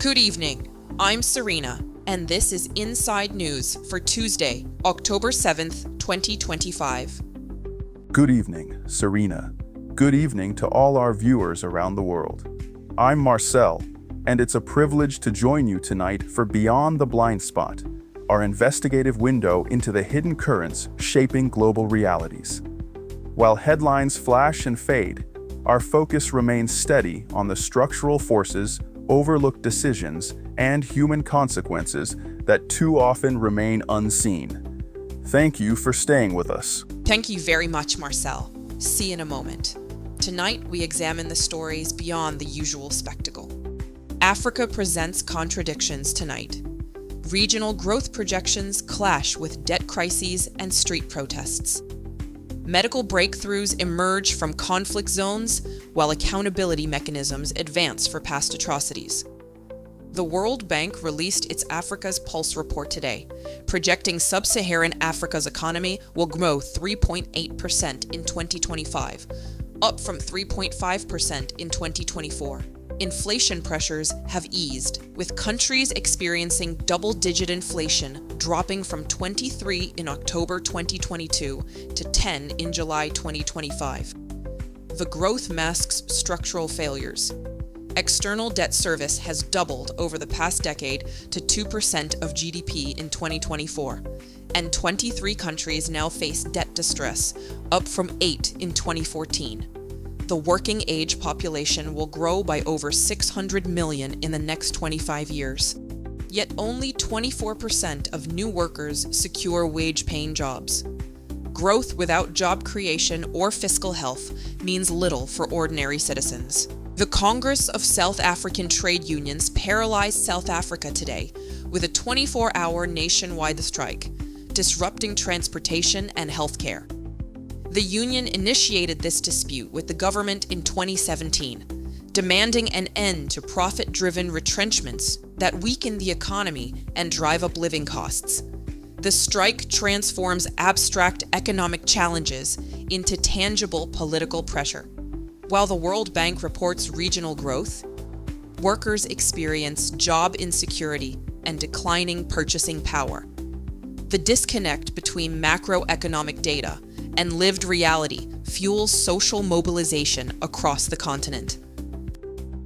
Good evening, I'm Serena, and this is Inside News for Tuesday, October 7th, 2025. Good evening, Serena. Good evening to all our viewers around the world. I'm Marcel, and it's a privilege to join you tonight for Beyond the Blindspot, our investigative window into the hidden currents shaping global realities. While headlines flash and fade, our focus remains steady on the structural forces, overlooked decisions, and human consequences that too often remain unseen. Thank you for staying with us. Thank you very much, Marcel. See you in a moment. Tonight, we examine the stories beyond the usual spectacle. Africa presents contradictions tonight. Regional growth projections clash with debt crises and street protests. Medical breakthroughs emerge from conflict zones, while accountability mechanisms advance for past atrocities. The World Bank released its Africa's Pulse report today, projecting sub-Saharan Africa's economy will grow 3.8% in 2025, up from 3.5% in 2024. Inflation pressures have eased, with countries experiencing double-digit inflation dropping from 23 in October 2022 to 10 in July 2025. The growth masks structural failures. External debt service has doubled over the past decade to 2% of GDP in 2024, and 23 countries now face debt distress, up from 8 in 2014. The working age population will grow by over 600 million in the next 25 years. Yet only 24% of new workers secure wage-paying jobs. Growth without job creation or fiscal health means little for ordinary citizens. The Congress of South African Trade Unions paralyzed South Africa today with a 24-hour nationwide strike, disrupting transportation and healthcare. The union initiated this dispute with the government in 2017, demanding an end to profit-driven retrenchments that weaken the economy and drive up living costs. The strike transforms abstract economic challenges into tangible political pressure. While the World Bank reports regional growth, workers experience job insecurity and declining purchasing power. The disconnect between macroeconomic data and lived reality fuels social mobilization across the continent.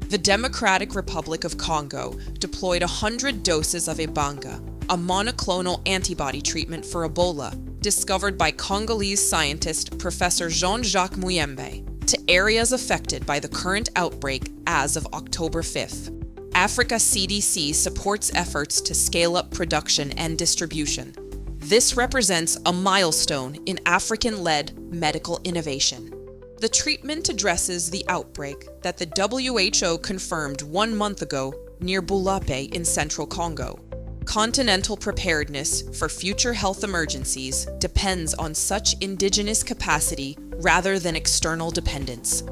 The Democratic Republic of Congo deployed 100 doses of Ebanga, a monoclonal antibody treatment for Ebola, discovered by Congolese scientist Professor Jean-Jacques Muyembe, to areas affected by the current outbreak as of October 5th. Africa CDC supports efforts to scale up production and distribution. This represents a milestone in African-led medical innovation. The treatment addresses the outbreak that the WHO confirmed 1 month ago near Bulape in central Congo. Continental preparedness for future health emergencies depends on such indigenous capacity rather than external dependence.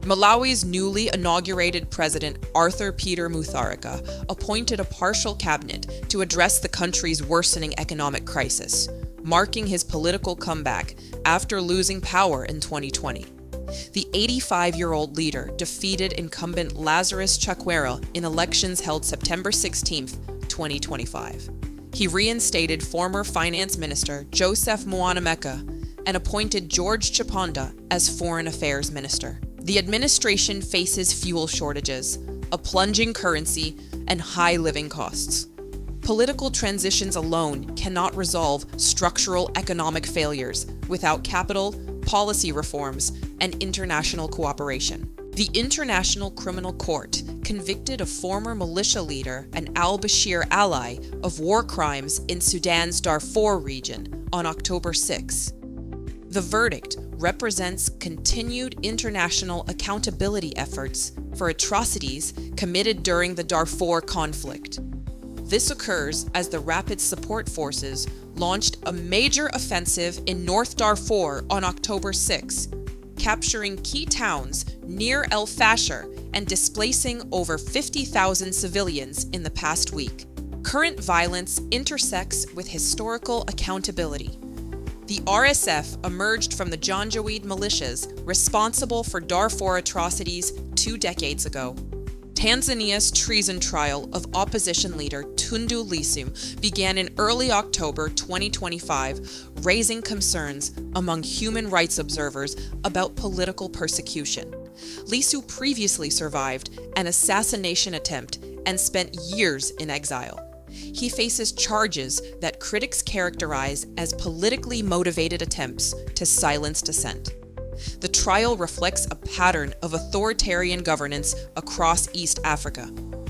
Malawi's newly inaugurated president, Arthur Peter Mutharika, appointed a partial cabinet to address the country's worsening economic crisis, marking his political comeback after losing power in 2020. The 85-year-old leader defeated incumbent Lazarus Chakwera in elections held September 16, 2025. He reinstated former finance minister Joseph Mwanameka and appointed George Chiponda as foreign affairs minister. The administration faces fuel shortages, a plunging currency, and high living costs. Political transitions alone cannot resolve structural economic failures without capital, policy reforms, and international cooperation. The International Criminal Court convicted a former militia leader and al-Bashir ally of war crimes in Sudan's Darfur region on October 6. The verdict represents continued international accountability efforts for atrocities committed during the Darfur conflict. This occurs as the Rapid Support Forces launched a major offensive in North Darfur on October 6, capturing key towns near El Fasher and displacing over 50,000 civilians in the past week. Current violence intersects with historical accountability. The RSF emerged from the Janjaweed militias responsible for Darfur atrocities 2 decades ago. Tanzania's treason trial of opposition leader Tundu Lissu began in early October 2025, raising concerns among human rights observers about political persecution. Lissu previously survived an assassination attempt and spent years in exile. He faces charges that critics characterize as politically motivated attempts to silence dissent. The trial reflects a pattern of authoritarian governance across East Africa,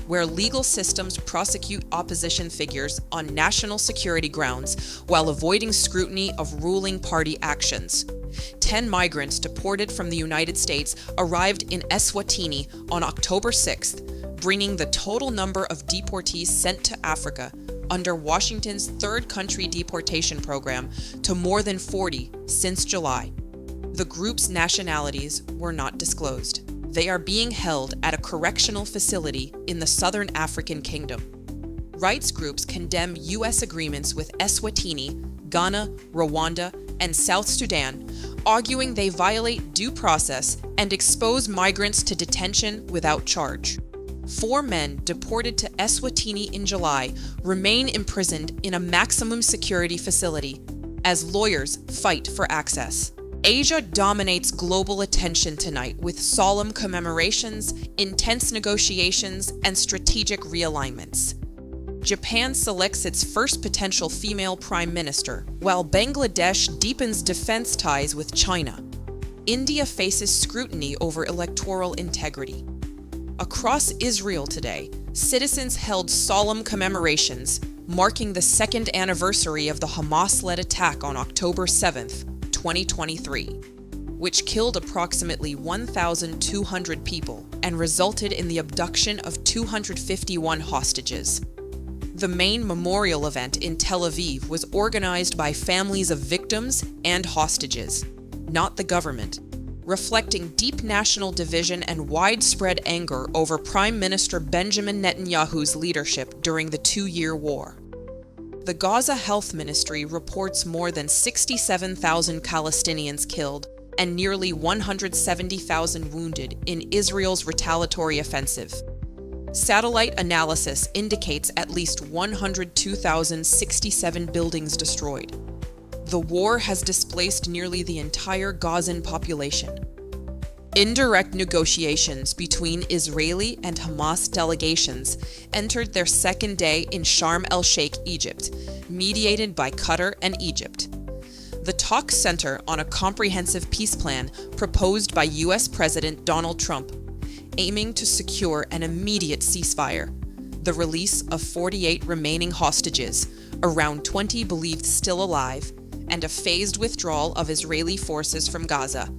where legal systems prosecute opposition figures on national security grounds while avoiding scrutiny of ruling party actions. 10 migrants deported from the United States arrived in Eswatini on October 6th, bringing the total number of deportees sent to Africa under Washington's third country deportation program to more than 40 since July. The group's nationalities were not disclosed. They are being held at a correctional facility in the Southern African Kingdom. Rights groups condemn U.S. agreements with Eswatini, Ghana, Rwanda, and South Sudan, arguing they violate due process and expose migrants to detention without charge. 4 men deported to Eswatini in July remain imprisoned in a maximum security facility as lawyers fight for access. Asia dominates global attention tonight with solemn commemorations, intense negotiations, and strategic realignments. Japan selects its first potential female prime minister, while Bangladesh deepens defense ties with China. India faces scrutiny over electoral integrity. Across Israel today, citizens held solemn commemorations, marking the second anniversary of the Hamas-led attack on October 7th, 2023, which killed approximately 1,200 people and resulted in the abduction of 251 hostages. The main memorial event in Tel Aviv was organized by families of victims and hostages, not the government, reflecting deep national division and widespread anger over Prime Minister Benjamin Netanyahu's leadership during the 2-year war. The Gaza Health Ministry reports more than 67,000 Palestinians killed and nearly 170,000 wounded in Israel's retaliatory offensive. Satellite analysis indicates at least 102,067 buildings destroyed. The war has displaced nearly the entire Gazan population. Indirect negotiations between Israeli and Hamas delegations entered their second day in Sharm el-Sheikh, Egypt, mediated by Qatar and Egypt. The talks center on a comprehensive peace plan proposed by U.S. President Donald Trump, aiming to secure an immediate ceasefire, the release of 48 remaining hostages, around 20 believed still alive, and a phased withdrawal of Israeli forces from Gaza,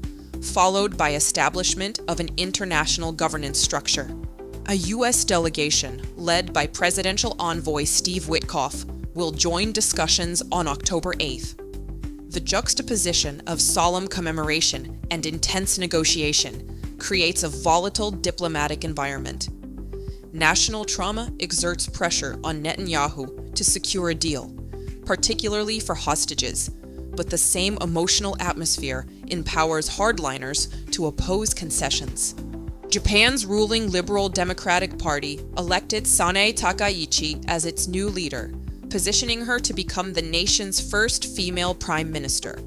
followed by establishment of an international governance structure. A U.S. delegation, led by Presidential Envoy Steve Witkoff, will join discussions on October 8th. The juxtaposition of solemn commemoration and intense negotiation creates a volatile diplomatic environment. National trauma exerts pressure on Netanyahu to secure a deal, particularly for hostages, but the same emotional atmosphere empowers hardliners to oppose concessions. Japan's ruling Liberal Democratic Party elected Sanae Takaichi as its new leader, positioning her to become the nation's first female prime minister.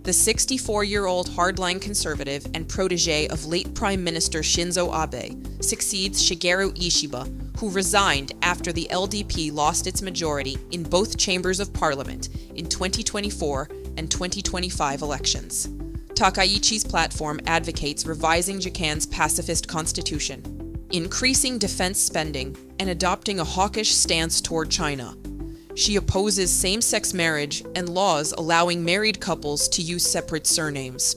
The 64-year-old hardline conservative and protege of late Prime Minister Shinzo Abe succeeds Shigeru Ishiba, who resigned after the LDP lost its majority in both chambers of parliament in 2024 and 2025 elections. Takaichi's platform advocates revising Japan's pacifist constitution, increasing defense spending, and adopting a hawkish stance toward China. She opposes same-sex marriage and laws allowing married couples to use separate surnames.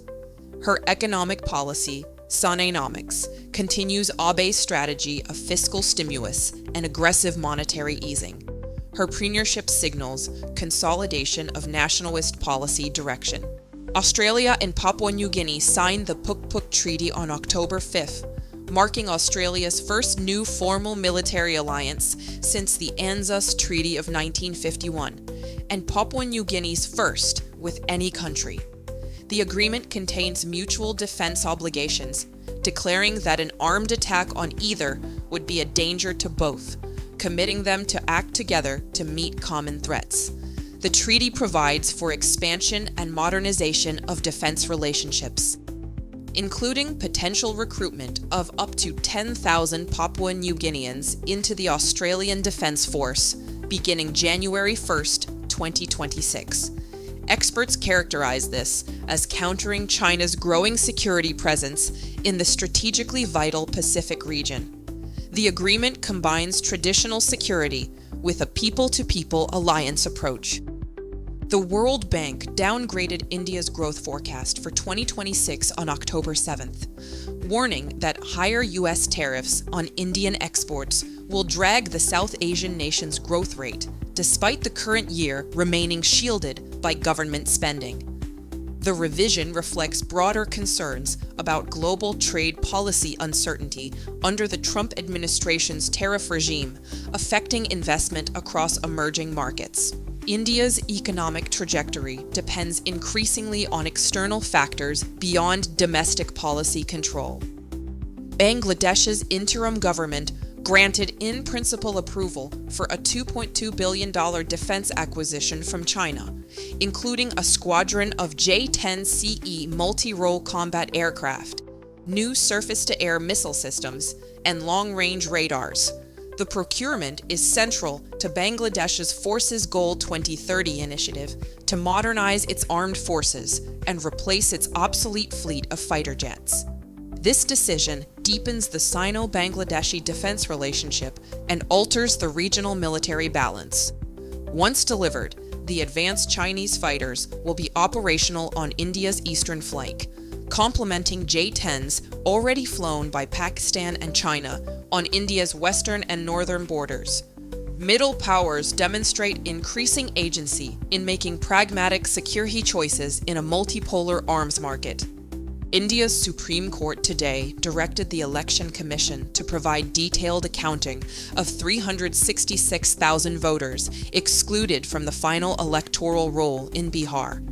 Her economic policy, Sanenomics, continues Abe's strategy of fiscal stimulus and aggressive monetary easing. Her premiership signals consolidation of nationalist policy direction. Australia and Papua New Guinea signed the Puk-Puk Treaty on October 5th, marking Australia's first new formal military alliance since the ANZUS Treaty of 1951, and Papua New Guinea's first with any country. The agreement contains mutual defense obligations, declaring that an armed attack on either would be a danger to both, committing them to act together to meet common threats. The treaty provides for expansion and modernization of defense relationships, including potential recruitment of up to 10,000 Papua New Guineans into the Australian Defence Force beginning January 1st, 2026. Experts characterize this as countering China's growing security presence in the strategically vital Pacific region. The agreement combines traditional security with a people-to-people alliance approach. The World Bank downgraded India's growth forecast for 2026 on October 7th, warning that higher U.S. tariffs on Indian exports will drag the South Asian nation's growth rate, despite the current year remaining shielded by government spending. The revision reflects broader concerns about global trade policy uncertainty under the Trump administration's tariff regime, affecting investment across emerging markets. India's economic trajectory depends increasingly on external factors beyond domestic policy control. Bangladesh's interim government granted in-principle approval for a $2.2 billion defense acquisition from China, including a squadron of J-10CE multi-role combat aircraft, new surface-to-air missile systems, and long-range radars. The procurement is central to Bangladesh's Forces Goal 2030 initiative to modernize its armed forces and replace its obsolete fleet of fighter jets. This decision deepens the Sino-Bangladeshi defense relationship and alters the regional military balance. Once delivered, the advanced Chinese fighters will be operational on India's eastern flank, complementing J-10s already flown by Pakistan and China on India's western and northern borders. Middle powers demonstrate increasing agency in making pragmatic security choices in a multipolar arms market. India's Supreme Court today directed the Election Commission to provide detailed accounting of 366,000 voters excluded from the final electoral roll in Bihar.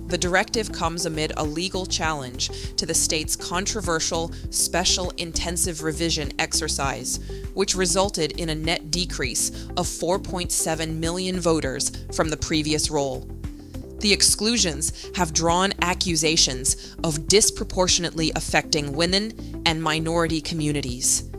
The directive comes amid a legal challenge to the state's controversial Special Intensive Revision exercise, which resulted in a net decrease of 4.7 million voters from the previous roll. The exclusions have drawn accusations of disproportionately affecting women and minority communities.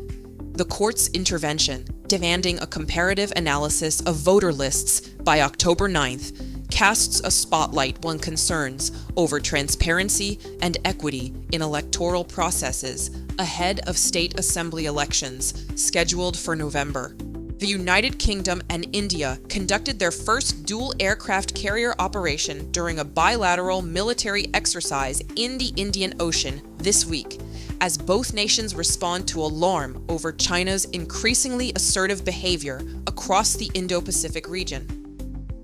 The court's intervention, demanding a comparative analysis of voter lists by October 9th, casts a spotlight on concerns over transparency and equity in electoral processes ahead of state assembly elections scheduled for November. The United Kingdom and India conducted their first dual aircraft carrier operation during a bilateral military exercise in the Indian Ocean this week, as both nations respond to alarm over China's increasingly assertive behavior across the Indo-Pacific region.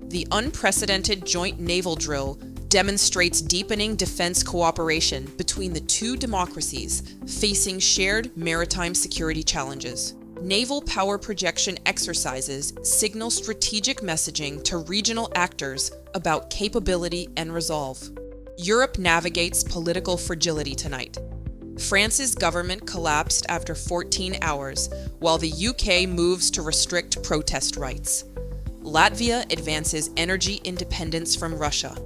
The unprecedented joint naval drill demonstrates deepening defense cooperation between the two democracies facing shared maritime security challenges. Naval power projection exercises signal strategic messaging to regional actors about capability and resolve. Europe navigates political fragility tonight. France's government collapsed after 14 hours, while the UK moves to restrict protest rights. Latvia advances energy independence from Russia,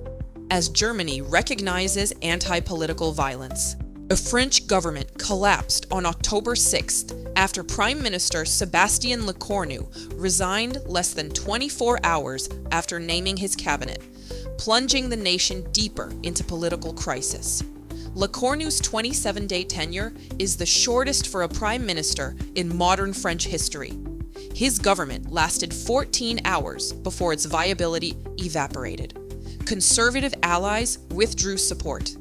as Germany recognizes anti-political violence. The French government collapsed on October 6th after Prime Minister Sébastien Lecornu resigned less than 24 hours after naming his cabinet, plunging the nation deeper into political crisis. Lecornu's 27-day tenure is the shortest for a prime minister in modern French history. His government lasted 14 hours before its viability evaporated. Conservative allies withdrew support,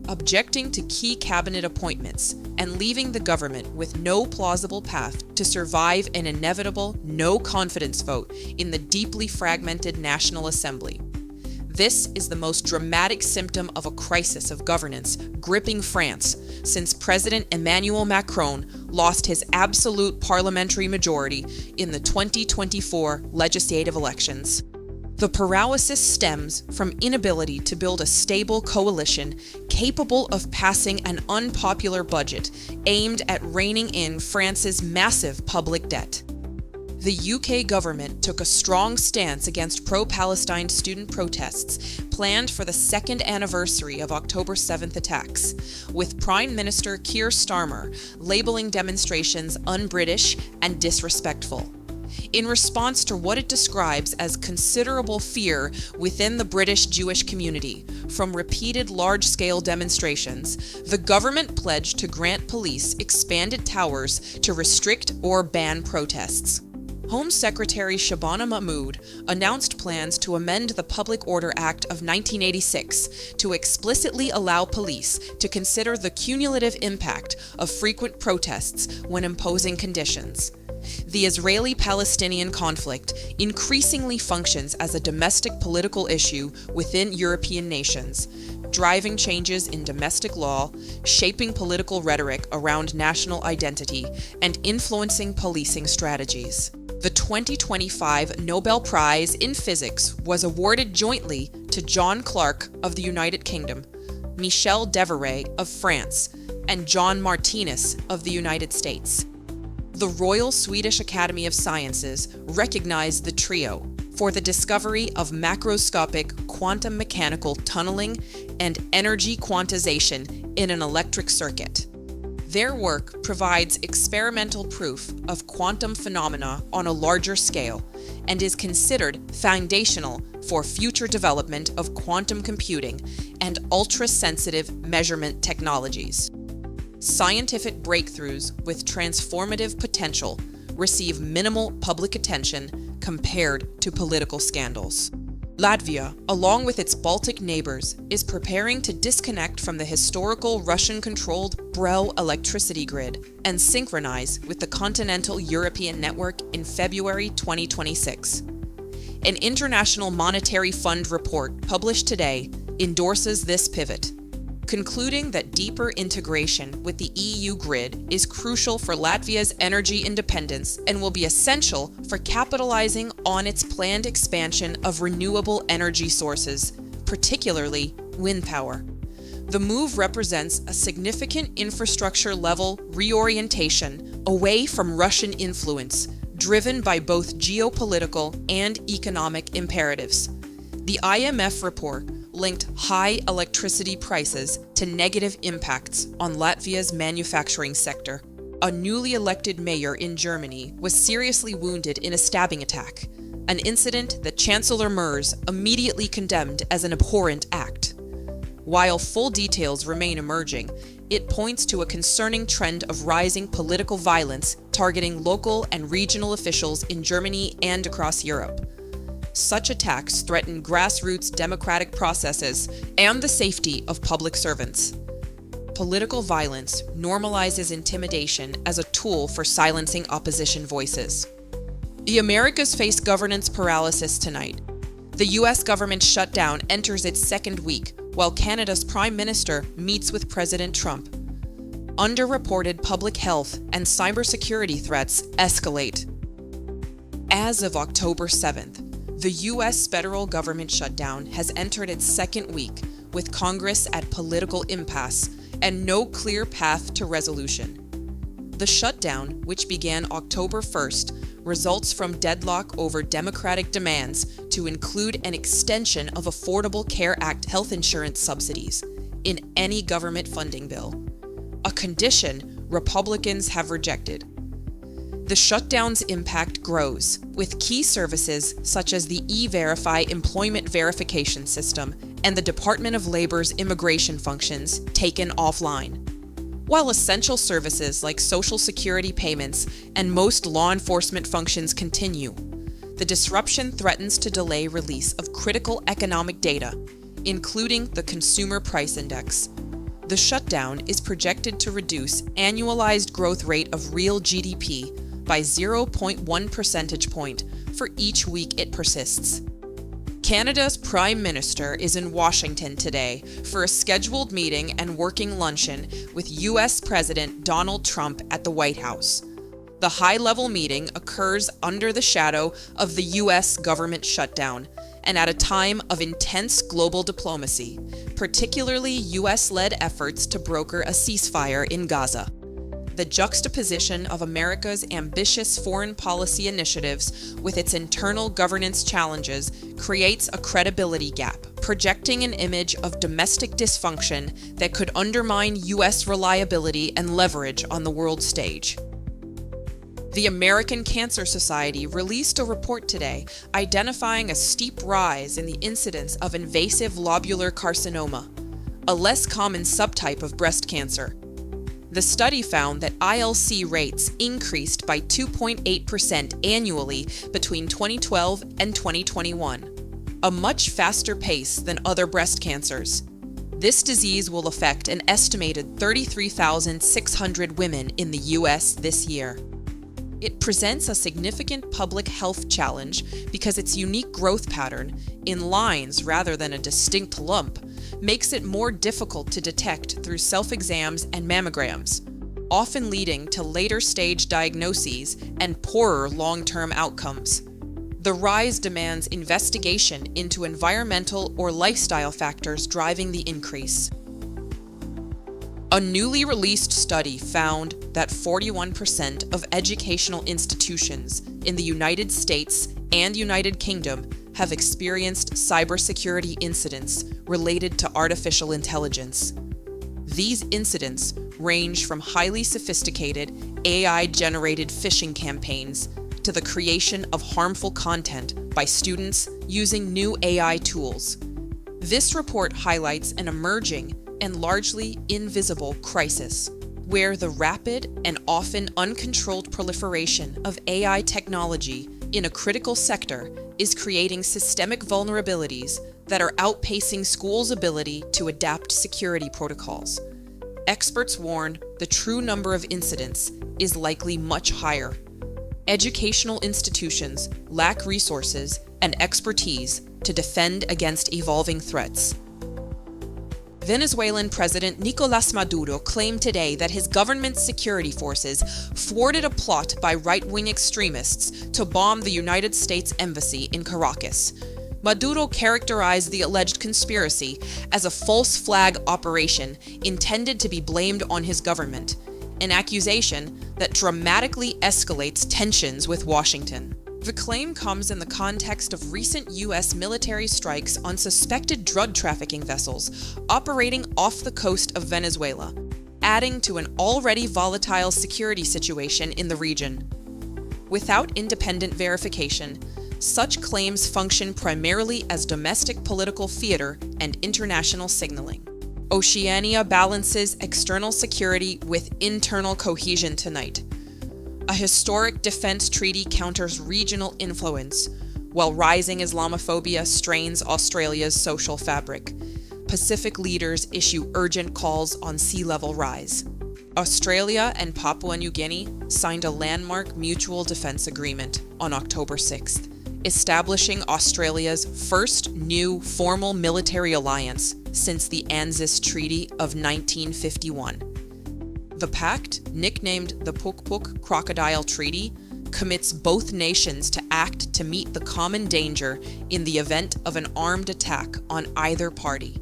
objecting to key cabinet appointments and leaving the government with no plausible path to survive an inevitable no-confidence vote in the deeply fragmented National Assembly. This is the most dramatic symptom of a crisis of governance gripping France since President Emmanuel Macron lost his absolute parliamentary majority in the 2024 legislative elections. The paralysis stems from inability to build a stable coalition capable of passing an unpopular budget aimed at reining in France's massive public debt. The UK government took a strong stance against pro-Palestine student protests planned for the second anniversary of October 7th attacks, with Prime Minister Keir Starmer labeling demonstrations un-British and disrespectful. In response to what it describes as considerable fear within the British Jewish community from repeated large-scale demonstrations, the government pledged to grant police expanded powers to restrict or ban protests. Home Secretary Shabana Mahmood announced plans to amend the Public Order Act of 1986 to explicitly allow police to consider the cumulative impact of frequent protests when imposing conditions. The Israeli-Palestinian conflict increasingly functions as a domestic political issue within European nations, driving changes in domestic law, shaping political rhetoric around national identity, and influencing policing strategies. The 2025 Nobel Prize in Physics was awarded jointly to John Clarke of the United Kingdom, Michel Devereux of France, and John Martinus of the United States. The Royal Swedish Academy of Sciences recognized the trio for the discovery of macroscopic quantum mechanical tunneling and energy quantization in an electric circuit. Their work provides experimental proof of quantum phenomena on a larger scale and is considered foundational for future development of quantum computing and ultra-sensitive measurement technologies. Scientific breakthroughs with transformative potential receive minimal public attention compared to political scandals. Latvia, along with its Baltic neighbors, is preparing to disconnect from the historical Russian-controlled Brel electricity grid and synchronize with the continental European network in February 2026. An International Monetary Fund report published today endorses this pivot, concluding that deeper integration with the EU grid is crucial for Latvia's energy independence and will be essential for capitalizing on its planned expansion of renewable energy sources, particularly wind power. The move represents a significant infrastructure-level reorientation away from Russian influence, driven by both geopolitical and economic imperatives. The IMF report linked high electricity prices to negative impacts on Latvia's manufacturing sector. A newly elected mayor in Germany was seriously wounded in a stabbing attack, an incident that Chancellor Merz immediately condemned as an abhorrent act. While full details remain emerging, it points to a concerning trend of rising political violence targeting local and regional officials in Germany and across Europe. Such attacks threaten grassroots democratic processes and the safety of public servants. Political violence normalizes intimidation as a tool for silencing opposition voices. The Americas face governance paralysis tonight. The U.S. government shutdown enters its second week, while Canada's Prime Minister meets with President Trump. Underreported public health and cybersecurity threats escalate. As of October 7th, the U.S. federal government shutdown has entered its second week, with Congress at political impasse and no clear path to resolution. The shutdown, which began October 1st, results from deadlock over Democratic demands to include an extension of Affordable Care Act health insurance subsidies in any government funding bill, a condition Republicans have rejected. The shutdown's impact grows, with key services such as the E-Verify employment verification system and the Department of Labor's immigration functions taken offline. While essential services like Social Security payments and most law enforcement functions continue, the disruption threatens to delay release of critical economic data, including the Consumer Price Index. The shutdown is projected to reduce annualized growth rate of real GDP by 0.1 percentage point for each week it persists. Canada's Prime Minister is in Washington today for a scheduled meeting and working luncheon with U.S. President Donald Trump at the White House. The high-level meeting occurs under the shadow of the U.S. government shutdown and at a time of intense global diplomacy, particularly US-led efforts to broker a ceasefire in Gaza. The juxtaposition of America's ambitious foreign policy initiatives with its internal governance challenges creates a credibility gap, projecting an image of domestic dysfunction that could undermine US reliability and leverage on the world stage. The American Cancer Society released a report today identifying a steep rise in the incidence of invasive lobular carcinoma, a less common subtype of breast cancer. The study found that ILC rates increased by 2.8% annually between 2012 and 2021, a much faster pace than other breast cancers. This disease will affect an estimated 33,600 women in the US this year. It presents a significant public health challenge because its unique growth pattern, in lines rather than a distinct lump, makes it more difficult to detect through self-exams and mammograms, often leading to later-stage diagnoses and poorer long-term outcomes. The rise demands investigation into environmental or lifestyle factors driving the increase. A newly released study found that 41% of educational institutions in the United States and United Kingdom have experienced cybersecurity incidents related to artificial intelligence. These incidents range from highly sophisticated AI-generated phishing campaigns to the creation of harmful content by students using new AI tools. This report highlights an emerging and largely invisible crisis, where the rapid and often uncontrolled proliferation of AI technology in a critical sector is creating systemic vulnerabilities that are outpacing schools' ability to adapt security protocols. Experts warn the true number of incidents is likely much higher. Educational institutions lack resources and expertise to defend against evolving threats. Venezuelan President Nicolás Maduro claimed today that his government's security forces thwarted a plot by right-wing extremists to bomb the United States Embassy in Caracas. Maduro characterized the alleged conspiracy as a false flag operation intended to be blamed on his government, an accusation that dramatically escalates tensions with Washington. The claim comes in the context of recent U.S. military strikes on suspected drug trafficking vessels operating off the coast of Venezuela, adding to an already volatile security situation in the region. Without independent verification, such claims function primarily as domestic political theater and international signaling. Oceania balances external security with internal cohesion tonight. A historic defense treaty counters regional influence, while rising Islamophobia strains Australia's social fabric. Pacific leaders issue urgent calls on sea level rise. Australia and Papua New Guinea signed a landmark mutual defense agreement on October 6th, establishing Australia's first new formal military alliance since the ANZUS Treaty of 1951. The pact, nicknamed the Puk-Puk Crocodile Treaty, commits both nations to act to meet the common danger in the event of an armed attack on either party.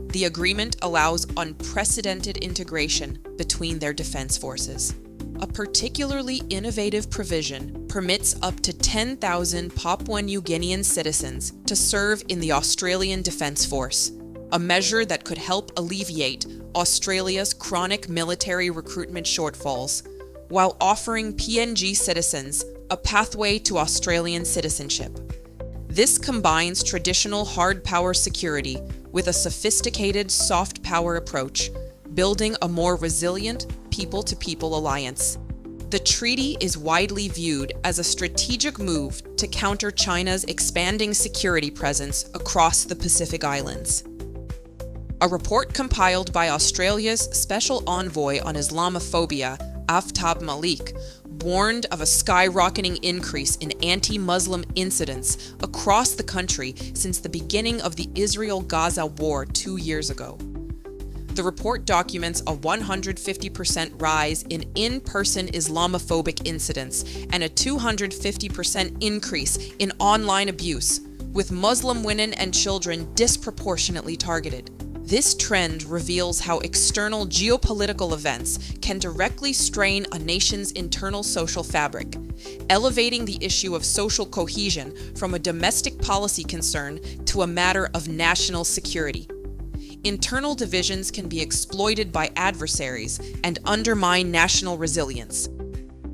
The agreement allows unprecedented integration between their defense forces. A particularly innovative provision permits up to 10,000 Papua New Guinean citizens to serve in the Australian Defence Force, a measure that could help alleviate Australia's chronic military recruitment shortfalls, while offering PNG citizens a pathway to Australian citizenship. This combines traditional hard power security with a sophisticated soft power approach, building a more resilient people-to-people alliance. The treaty is widely viewed as a strategic move to counter China's expanding security presence across the Pacific Islands. A report compiled by Australia's Special Envoy on Islamophobia, Aftab Malik, warned of a skyrocketing increase in anti-Muslim incidents across the country since the beginning of the Israel-Gaza war 2 years ago. The report documents a 150% rise in in-person Islamophobic incidents and a 250% increase in online abuse, with Muslim women and children disproportionately targeted. This trend reveals how external geopolitical events can directly strain a nation's internal social fabric, elevating the issue of social cohesion from a domestic policy concern to a matter of national security. Internal divisions can be exploited by adversaries and undermine national resilience.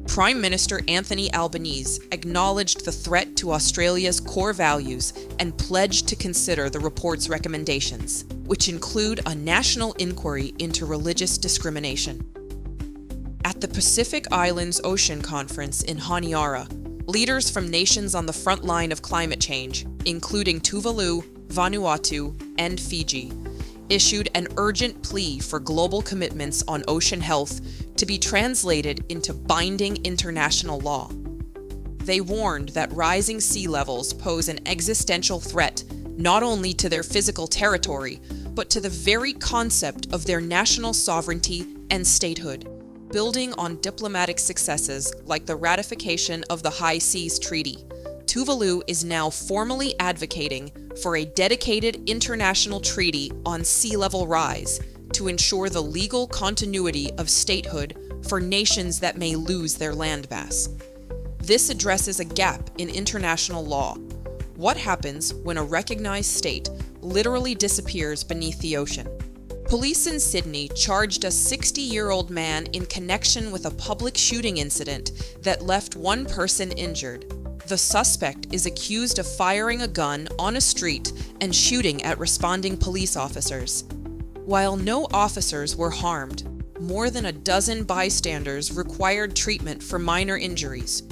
Prime Minister Anthony Albanese acknowledged the threat to Australia's core values and pledged to consider the report's recommendations, which include a national inquiry into religious discrimination. At the Pacific Islands Ocean Conference in Honiara, leaders from nations on the front line of climate change, including Tuvalu, Vanuatu, and Fiji, issued an urgent plea for global commitments on ocean health to be translated into binding international law. They warned that rising sea levels pose an existential threat not only to their physical territory, but to the very concept of their national sovereignty and statehood. Building on diplomatic successes like the ratification of the High Seas Treaty, Tuvalu is now formally advocating for a dedicated international treaty on sea level rise to ensure the legal continuity of statehood for nations that may lose their landmass. This addresses a gap in international law. What happens when a recognized state literally disappears beneath the ocean? Police in Sydney charged a 60-year-old man in connection with a public shooting incident that left one person injured. The suspect is accused of firing a gun on a street and shooting at responding police officers. While no officers were harmed, more than a dozen bystanders required treatment for minor injuries,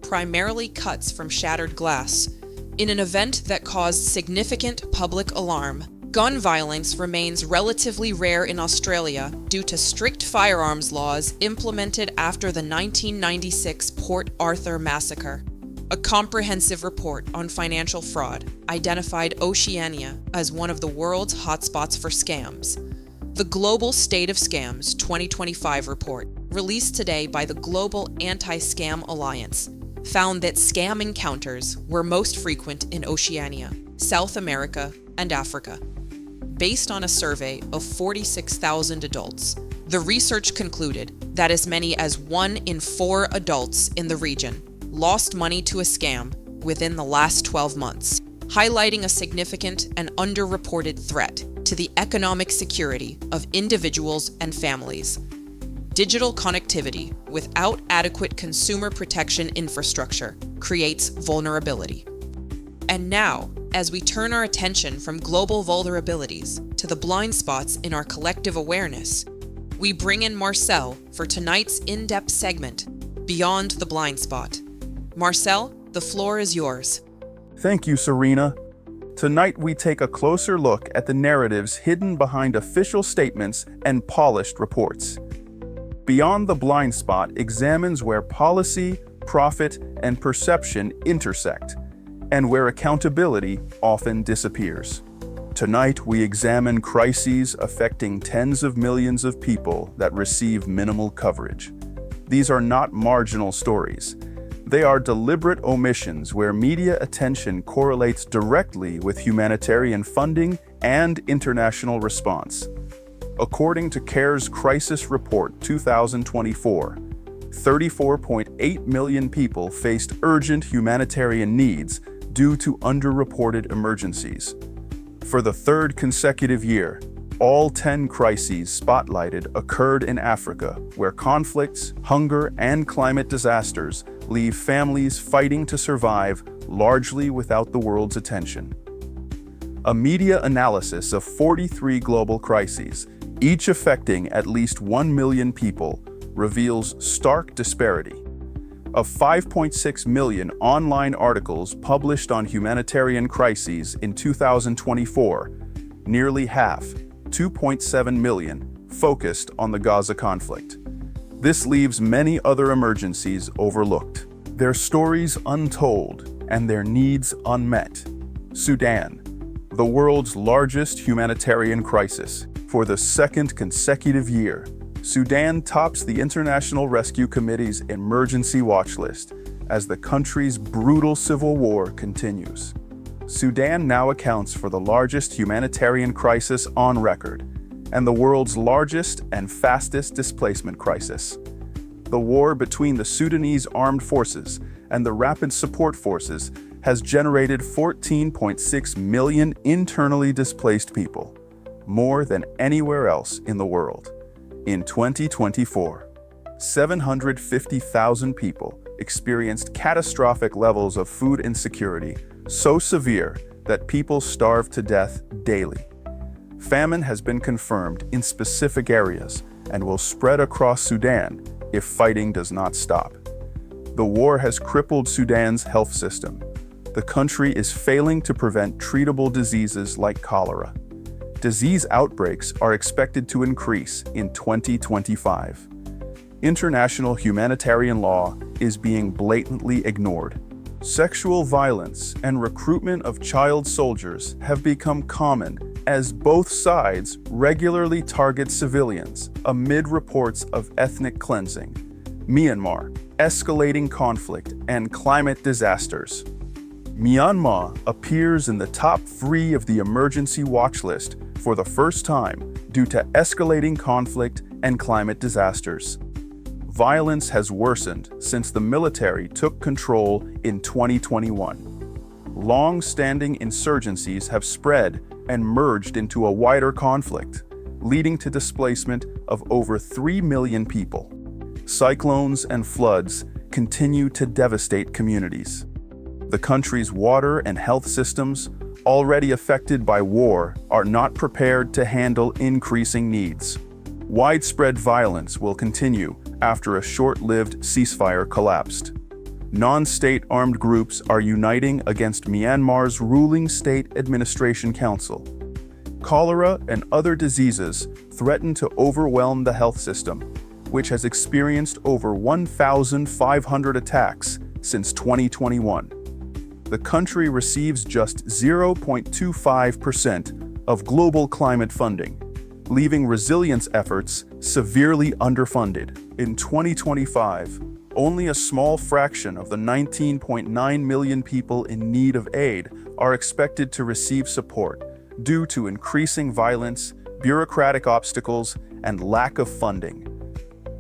primarily cuts from shattered glass. In an event that caused significant public alarm, gun violence remains relatively rare in Australia due to strict firearms laws implemented after the 1996 Port Arthur massacre. A comprehensive report on financial fraud identified Oceania as one of the world's hotspots for scams. The Global State of Scams 2025 report, released today by the Global Anti-Scam Alliance, found that scam encounters were most frequent in Oceania, South America, and Africa. Based on a survey of 46,000 adults, the research concluded that as many as 1 in 4 adults in the region lost money to a scam within the last 12 months, highlighting a significant and underreported threat to the economic security of individuals and families. Digital connectivity without adequate consumer protection infrastructure creates vulnerability. And now, as we turn our attention from global vulnerabilities to the blind spots in our collective awareness, we bring in Marcel for tonight's in-depth segment, Beyond the Blind Spot. Marcel, the floor is yours. Thank you, Serena. Tonight we take a closer look at the narratives hidden behind official statements and polished reports. Beyond the Blind Spot examines where policy, profit, and perception intersect, and where accountability often disappears. Tonight we examine crises affecting tens of millions of people that receive minimal coverage. These are not marginal stories. They are deliberate omissions where media attention correlates directly with humanitarian funding and international response. According to CARE's Crisis Report 2024, 34.8 million people faced urgent humanitarian needs due to underreported emergencies. For the third consecutive year, all 10 crises spotlighted occurred in Africa, where conflicts, hunger, and climate disasters leave families fighting to survive largely without the world's attention. A media analysis of 43 global crises, each affecting at least 1 million people, reveals stark disparity. Of 5.6 million online articles published on humanitarian crises in 2024, nearly half, 2.7 million, focused on the Gaza conflict. This leaves many other emergencies overlooked, their stories untold and their needs unmet. Sudan, the world's largest humanitarian crisis. For the second consecutive year, Sudan tops the International Rescue Committee's emergency watch list as the country's brutal civil war continues. Sudan now accounts for the largest humanitarian crisis on record, and the world's largest and fastest displacement crisis. The war between the Sudanese armed forces and the Rapid Support Forces has generated 14.6 million internally displaced people, more than anywhere else in the world. In 2024, 750,000 people experienced catastrophic levels of food insecurity, so severe that people starve to death daily. Famine has been confirmed in specific areas and will spread across Sudan if fighting does not stop. The war has crippled Sudan's health system. The country is failing to prevent treatable diseases like cholera. Disease outbreaks are expected to increase in 2025. International humanitarian law is being blatantly ignored. Sexual violence and recruitment of child soldiers have become common as both sides regularly target civilians amid reports of ethnic cleansing, Myanmar, escalating conflict, and climate disasters. Myanmar appears in the top 3 of the emergency watch list for the first time due to escalating conflict and climate disasters. Violence has worsened since the military took control in 2021. Long-standing insurgencies have spread and merged into a wider conflict, leading to displacement of over 3 million people. Cyclones and floods continue to devastate communities. The country's water and health systems, already affected by war, are not prepared to handle increasing needs. Widespread violence will continue after a short-lived ceasefire collapsed. Non-state armed groups are uniting against Myanmar's ruling State Administration Council. Cholera and other diseases threaten to overwhelm the health system, which has experienced over 1,500 attacks since 2021. The country receives just 0.25% of global climate funding, leaving resilience efforts severely underfunded. In 2025, only a small fraction of the 19.9 million people in need of aid are expected to receive support due to increasing violence, bureaucratic obstacles, and lack of funding.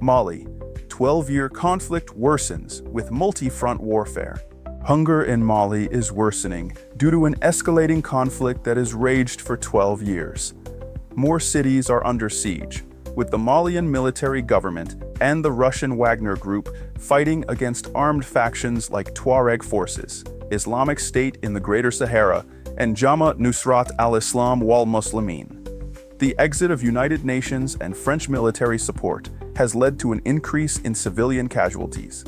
Mali, 12-year conflict worsens with multi-front warfare. Hunger in Mali is worsening due to an escalating conflict that has raged for 12 years. More cities are under siege, with the Malian military government and the Russian Wagner Group fighting against armed factions like Tuareg forces, Islamic State in the Greater Sahara, and Jamaat Nusrat al-Islam wal-Muslimin. The exit of United Nations and French military support has led to an increase in civilian casualties.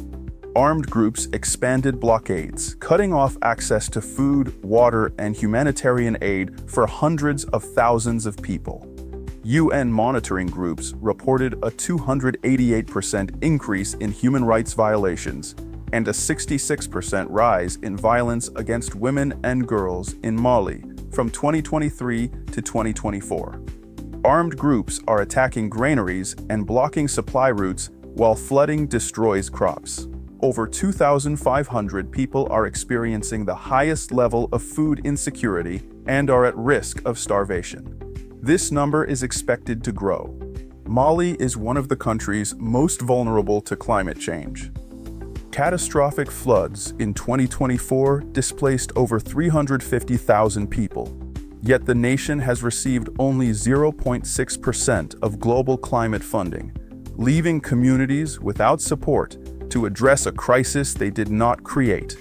Armed groups expanded blockades, cutting off access to food, water, and humanitarian aid for hundreds of thousands of people. UN monitoring groups reported a 288% increase in human rights violations and a 66% rise in violence against women and girls in Mali from 2023 to 2024. Armed groups are attacking granaries and blocking supply routes while flooding destroys crops. Over 2,500 people are experiencing the highest level of food insecurity and are at risk of starvation. This number is expected to grow. Mali is one of the countries most vulnerable to climate change. Catastrophic floods in 2024 displaced over 350,000 people, yet the nation has received only 0.6% of global climate funding, leaving communities without support to address a crisis they did not create.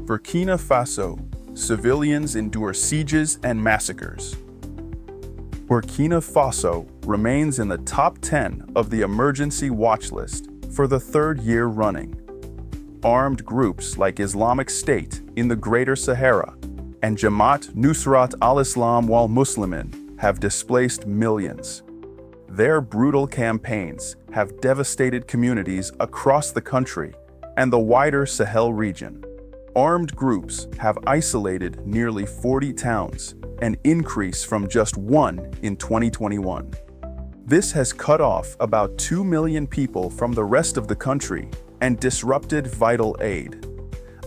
Burkina Faso, civilians endure sieges and massacres. Burkina Faso remains in the top 10 of the emergency watch list for the 3rd year running. Armed groups like Islamic State in the Greater Sahara and Jamaat Nusrat al-Islam wal-Muslimin have displaced millions. Their brutal campaigns have devastated communities across the country and the wider Sahel region. Armed groups have isolated nearly 40 towns, an increase from just 1 in 2021. This has cut off about 2 million people from the rest of the country and disrupted vital aid.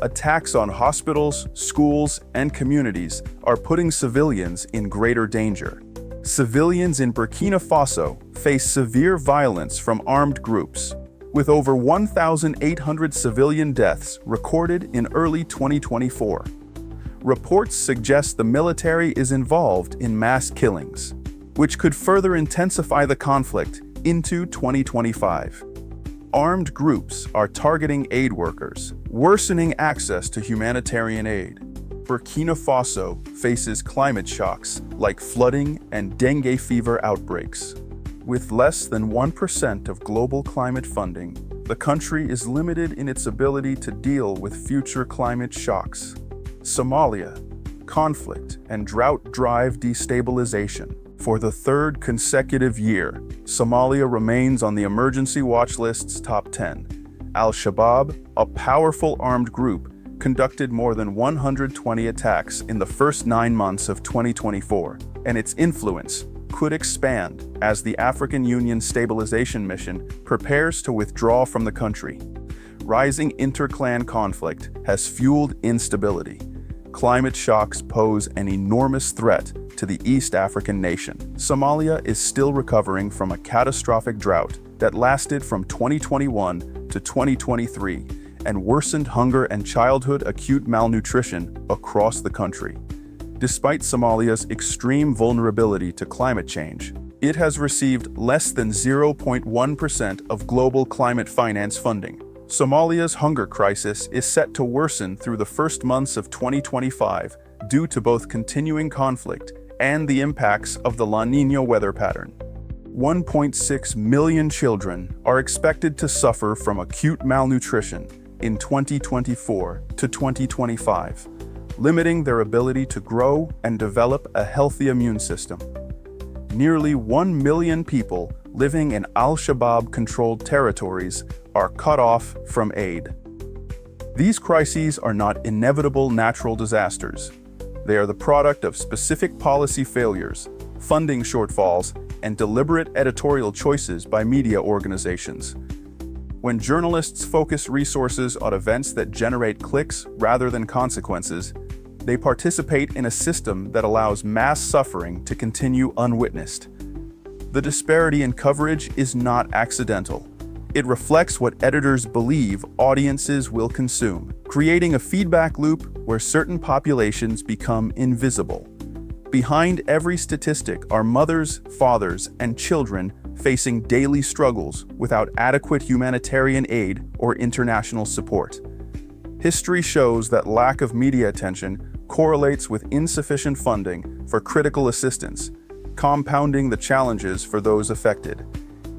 attacks on hospitals, schools, and communities are putting civilians in greater danger. Civilians in Burkina Faso face severe violence from armed groups, with over 1,800 civilian deaths recorded in early 2024. Reports suggest the military is involved in mass killings, which could further intensify the conflict into 2025. Armed groups are targeting aid workers, worsening access to humanitarian aid. Burkina Faso faces climate shocks like flooding and dengue fever outbreaks. With less than 1% of global climate funding, the country is limited in its ability to deal with future climate shocks. Somalia, conflict and drought drive destabilization. For the third consecutive year, Somalia remains on the emergency watch list's top 10. Al-Shabaab, a powerful armed group, conducted more than 120 attacks in the first 9 months of 2024, and its influence could expand as the African Union Stabilization Mission prepares to withdraw from the country. Rising inter-clan conflict has fueled instability. Climate shocks pose an enormous threat to the East African nation. Somalia is still recovering from a catastrophic drought that lasted from 2021 to 2023 and worsened hunger and childhood acute malnutrition across the country. Despite Somalia's extreme vulnerability to climate change, it has received less than 0.1% of global climate finance funding. Somalia's hunger crisis is set to worsen through the first months of 2025 due to both continuing conflict and the impacts of the La Niña weather pattern. 1.6 million children are expected to suffer from acute malnutrition in 2024 to 2025, limiting their ability to grow and develop a healthy immune system. Nearly 1 million people living in Al-Shabaab-controlled territories are cut off from aid. These crises are not inevitable natural disasters. They are the product of specific policy failures, funding shortfalls, and deliberate editorial choices by media organizations. When journalists focus resources on events that generate clicks rather than consequences, they participate in a system that allows mass suffering to continue unwitnessed. The disparity in coverage is not accidental. It reflects what editors believe audiences will consume, creating a feedback loop where certain populations become invisible. Behind every statistic are mothers, fathers, and children facing daily struggles without adequate humanitarian aid or international support. History shows that lack of media attention correlates with insufficient funding for critical assistance, compounding the challenges for those affected.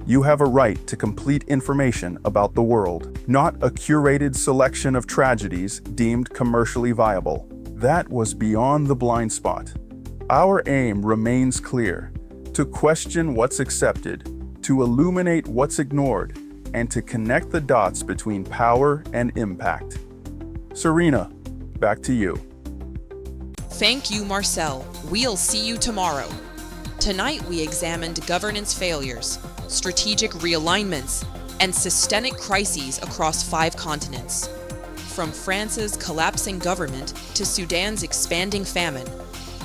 You have a right to complete information about the world, not a curated selection of tragedies deemed commercially viable. That was beyond the blind spot. Our aim remains clear: to question what's accepted, to illuminate what's ignored, and to connect the dots between power and impact. Serena, back to you. Thank you, Marcel. We'll see you tomorrow. Tonight we examined governance failures, strategic realignments, and systemic crises across 5 continents. From France's collapsing government to Sudan's expanding famine,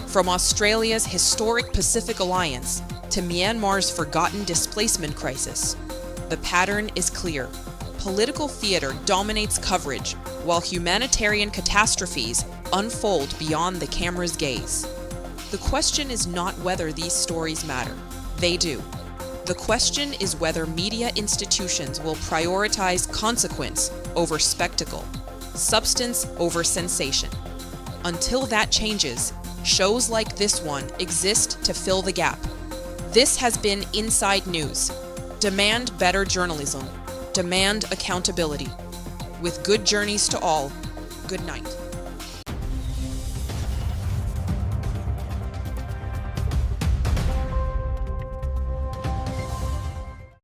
from Australia's historic Pacific Alliance to Myanmar's forgotten displacement crisis, the pattern is clear. Political theater dominates coverage, while humanitarian catastrophes unfold beyond the camera's gaze. The question is not whether these stories matter. They do. The question is whether media institutions will prioritize consequence over spectacle, substance over sensation. Until that changes, shows like this one exist to fill the gap. This has been Inside News. Demand better journalism. Demand accountability. With good journeys to all, good night.